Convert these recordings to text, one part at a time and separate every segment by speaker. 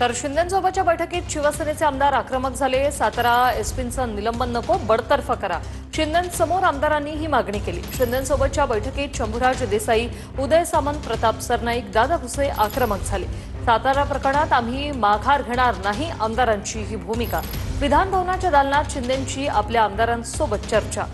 Speaker 1: तर शिंदेंसोबतच्या बैठकीत शिवसेनेचे आमदार आक्रमक झाले। सातारा एसपींचं निलंबन नको, बडतर्फ करा। शिंदेंसमोर आमदारांनी ही मागणी केली। शिंदेंसोबतच्या बैठकीत शंभूराज देसाई, उदय सामंत, प्रताप सरनाईक, दादा भुसे आक्रमक झाले। सातारा प्रकरणात आम्ही माघार घेणार नाही, आमदारांची ही भूमिका। विधान भवनाच्या दालनात शिंदेंची आपल्या आमदारांसोबत चर्चा।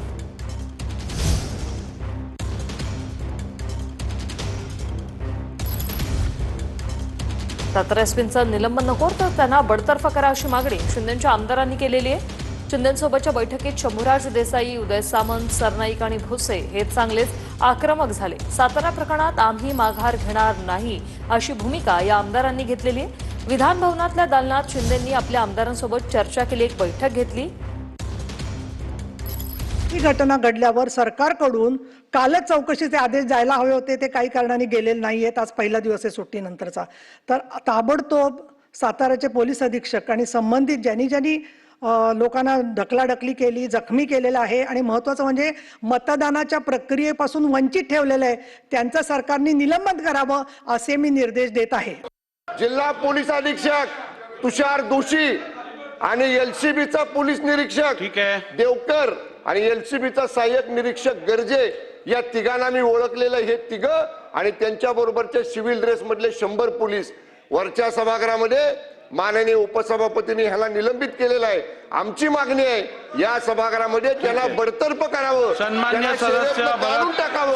Speaker 1: सातारा एसपींचं निलंबन नको तर त्यांना बडतर्फ करा अशी मागणी शिंदेंच्या आमदारांनी केलेली आहे। शिंदेंसोबतच्या बैठकीत शंभूराज देसाई, उदय सामंत, सरनाईक आणि भुसे हे चांगलेच आक्रमक झाले। सातारा प्रकरणात आम्ही माघार घेणार नाही अशी भूमिका या आमदारांनी घेतलेली आहे। विधान भवनातल्या दालनात शिंदेंनी आपल्या आमदारांसोबत चर्चा केली, एक बैठक घेतली।
Speaker 2: ही घटना घडल्यावर सरकारकडून कालच चौकशीचे आदेश जायला हवे होते, ते काही कारणाने गेलेले नाहीयेत। आज पहिला दिवस आहे सुट्टीनंतरचा। तर ताबडतोब साताराचे पोलीस अधीक्षक आणि संबंधित ज्यांनी लोकांना ढकलाढकली केली, जखमी केलेला आहे आणि महत्त्वाचं म्हणजे मतदानाच्या प्रक्रियेपासून वंचित ठेवलेलं आहे, त्यांचं सरकारने निलंबन करावं असे मी निर्देश देत आहे।
Speaker 3: जिल्हा पोलीस अधीक्षक तुषार दोशी आणि एलसीबीचा पोलीस निरीक्षक देवकर आणि एलसीबीचा सहाय्यक निरीक्षक गर्जे या तिघांना मी ओळखलेलं हे तिघ आणि त्यांच्या बरोबरचे सिव्हिल ड्रेस मधले 100 पोलीस वरच्या सभागृहामध्ये माननीय उपसभापतींनी ह्याला निलंबित केलेलं आहे। आमची मागणी आहे या सभागृहामध्ये त्यांना बडतर्फ करावं,
Speaker 4: सन्माननीय
Speaker 3: त्यांना
Speaker 4: सदस्य
Speaker 3: काढून टाकावं।